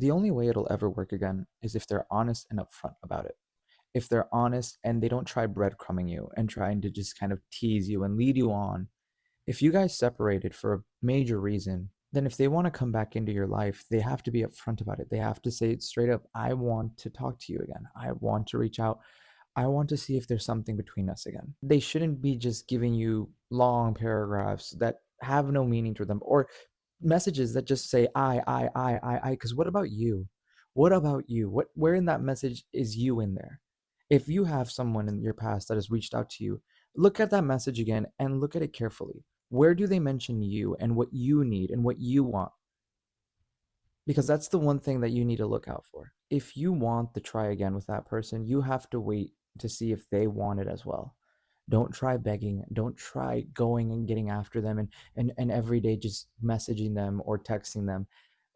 The only way it'll ever work again is if they're honest and upfront about it. If they're honest and they don't try breadcrumbing you and trying to just kind of tease you and lead you on. If you guys separated for a major reason, then if they want to come back into your life, they have to be upfront about it. They have to say it straight up. I want to talk to you again. I want to reach out. I want to see if there's something between us again. They shouldn't be just giving you long paragraphs that have no meaning to them, or messages that just say I. Because what about you? What about you? Where in that message is you in there? If you have someone in your past that has reached out to you, look at that message again and look at it carefully. Where do they mention you and what you need and what you want? Because that's the one thing that you need to look out for. If you want to try again with that person, you have to wait to see if they want it as well. Don't try begging. Don't try going and getting after them and every day just messaging them or texting them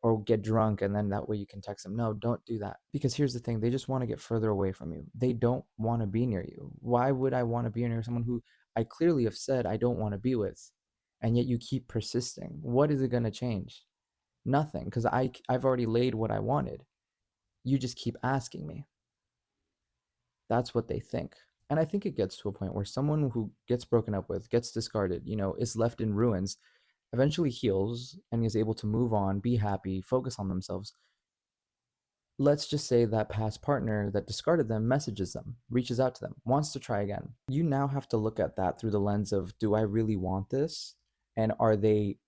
or get drunk and then that way you can text them. No, don't do that. Because here's the thing, they just want to get further away from you. They don't want to be near you. Why would I want to be near someone who I clearly have said I don't want to be with? And yet you keep persisting. What is it going to change? Nothing, because I've already laid what I wanted. You just keep asking me. That's what they think. And I think it gets to a point where someone who gets broken up with, gets discarded, is left in ruins, eventually heals and is able to move on, be happy, focus on themselves. Let's just say that past partner that discarded them messages them, reaches out to them, wants to try again. You now have to look at that through the lens of, do I really want this? And are they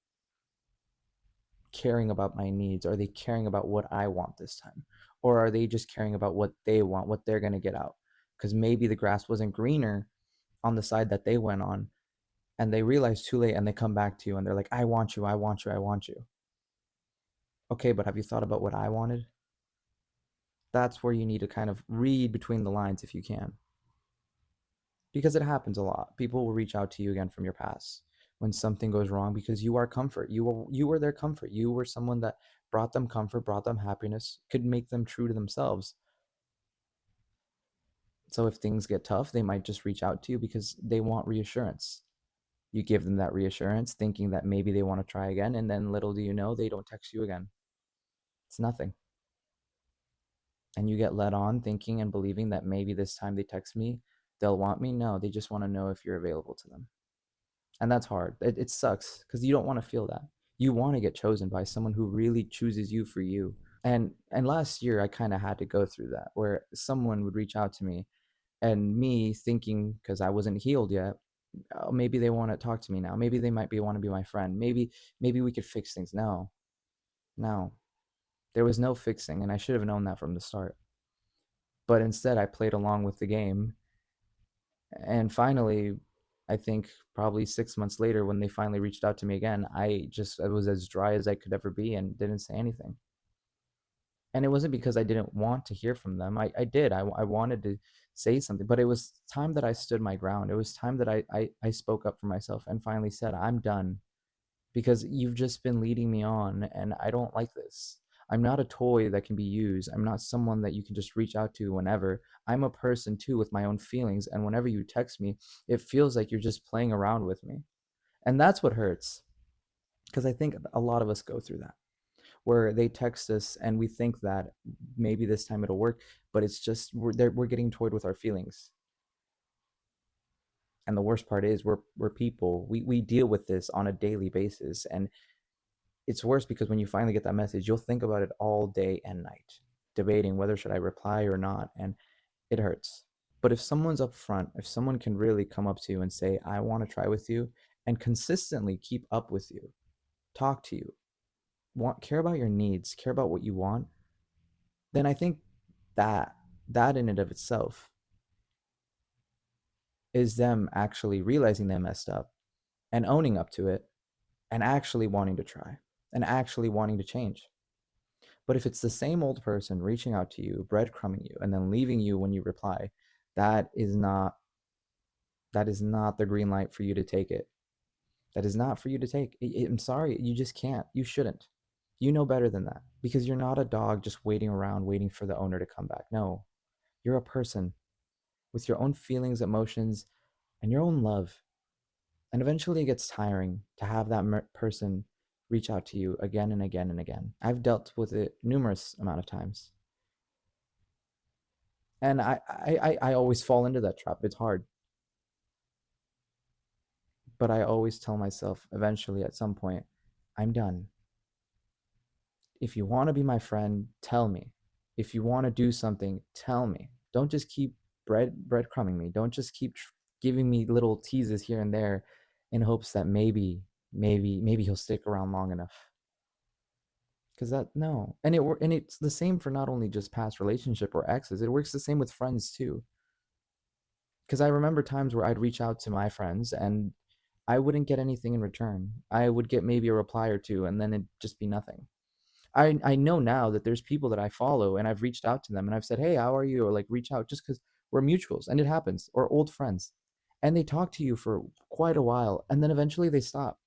caring about my needs? Are they caring about what I want this time? Or are they just caring about what they want, what they're going to get out? Because maybe the grass wasn't greener on the side that they went on and they realize too late and they come back to you and they're like, I want you, I want you, I want you. Okay, but have you thought about what I wanted? That's where you need to kind of read between the lines if you can. Because it happens a lot. People will reach out to you again from your past when something goes wrong because you are comfort. You were their comfort. You were someone that brought them comfort, brought them happiness, could make them true to themselves. So if things get tough, they might just reach out to you because they want reassurance. You give them that reassurance, thinking that maybe they want to try again, and then little do you know, they don't text you again. It's nothing. And you get led on thinking and believing that maybe this time they text me, they'll want me. No, they just want to know if you're available to them. And that's hard. It sucks because you don't want to feel that. You want to get chosen by someone who really chooses you for you. And last year I kind of had to go through that where someone would reach out to me and me thinking because I wasn't healed yet, oh, maybe they want to talk to me now. Maybe they might be want to be my friend. Maybe we could fix things. No, no, there was no fixing, and I should have known that from the start. But instead, I played along with the game, and finally, I think probably 6 months later, when they finally reached out to me again, I was as dry as I could ever be and didn't say anything. And it wasn't because I didn't want to hear from them. I did. I wanted to say something, but it was time that I stood my ground. It was time that I spoke up for myself and finally said, I'm done because you've just been leading me on and I don't like this. I'm not a toy that can be used. I'm not someone that you can just reach out to whenever. I'm a person too with my own feelings. And whenever you text me, it feels like you're just playing around with me. And that's what hurts because I think a lot of us go through that where they text us and we think that maybe this time it'll work, but it's just we're getting toyed with our feelings. And the worst part is we're people. We deal with this on a daily basis, and it's worse because when you finally get that message, you'll think about it all day and night, debating whether should I reply or not, and it hurts. But if someone's up front, if someone can really come up to you and say, I want to try with you, and consistently keep up with you, talk to you, care about your needs, care about what you want, then I think that that in and of itself is them actually realizing they messed up and owning up to it and actually wanting to try and actually wanting to change. But if it's the same old person reaching out to you, breadcrumbing you, and then leaving you when you reply, that is not that is not the green light for you to take it. That is not for you to take. I'm sorry, you just can't. You shouldn't. You know better than that because you're not a dog just waiting around waiting for the owner to come back. No, you're a person with your own feelings, emotions, and your own love. And eventually it gets tiring to have that person reach out to you again and again and again. I've dealt with it numerous amount of times. And I always fall into that trap. It's hard. But I always tell myself eventually at some point, I'm done. If you want to be my friend, tell me. If you want to do something, tell me. Don't just keep breadcrumbing me. Don't just keep giving me little teases here and there in hopes that maybe he'll stick around long enough. Because that no, and it's the same for not only just past relationship or exes. It works the same with friends too. Because I remember times where I'd reach out to my friends and I wouldn't get anything in return. I would get maybe a reply or two, and then it'd just be nothing. I know now that there's people that I follow and I've reached out to them and I've said, "Hey, how are you?" or like reach out just because we're mutuals and it happens, or old friends. And they talk to you for quite a while and then eventually they stop.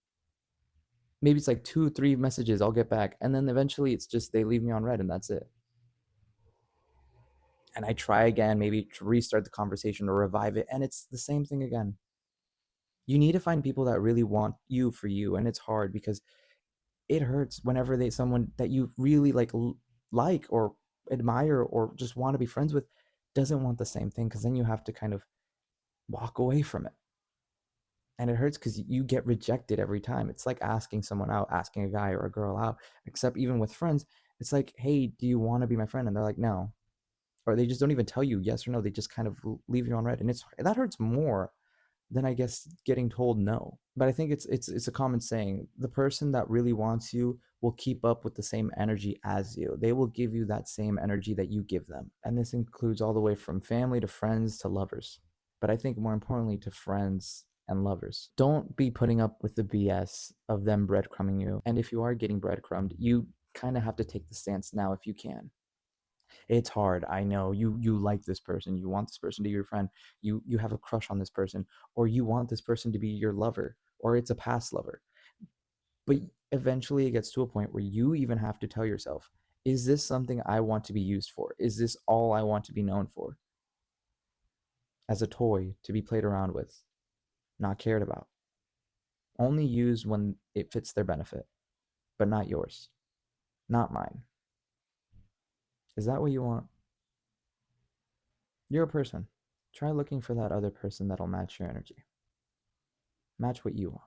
Maybe it's like two, three messages I'll get back, and then eventually it's just they leave me on red and that's it. And I try again, maybe to restart the conversation or revive it, and it's the same thing again. You need to find people that really want you for you, and it's hard because it hurts whenever they someone that you really like or admire or just want to be friends with doesn't want the same thing, because then you have to kind of walk away from it, and it hurts because you get rejected every time. It's like asking someone out, asking a guy or a girl out, except even with friends, it's like, hey, do you want to be my friend? And they're like, no, or they just don't even tell you yes or no. They just kind of leave you on red, and it's that hurts more than I guess getting told no. But I think it's a common saying. The person that really wants you will keep up with the same energy as you. They will give you that same energy that you give them. And this includes all the way from family to friends to lovers. But I think more importantly to friends and lovers. Don't be putting up with the BS of them breadcrumbing you. And if you are getting breadcrumbed, you kind of have to take the stance now if you can. It's hard. I know you like this person. You want this person to be your friend. You have a crush on this person, or you want this person to be your lover, or it's a past lover. But eventually it gets to a point where you even have to tell yourself, is this something I want to be used for? Is this all I want to be known for? As a toy to be played around with, not cared about. Only used when it fits their benefit, but not yours, not mine. Is that what you want? You're a person. Try looking for that other person that'll match your energy. Match what you want.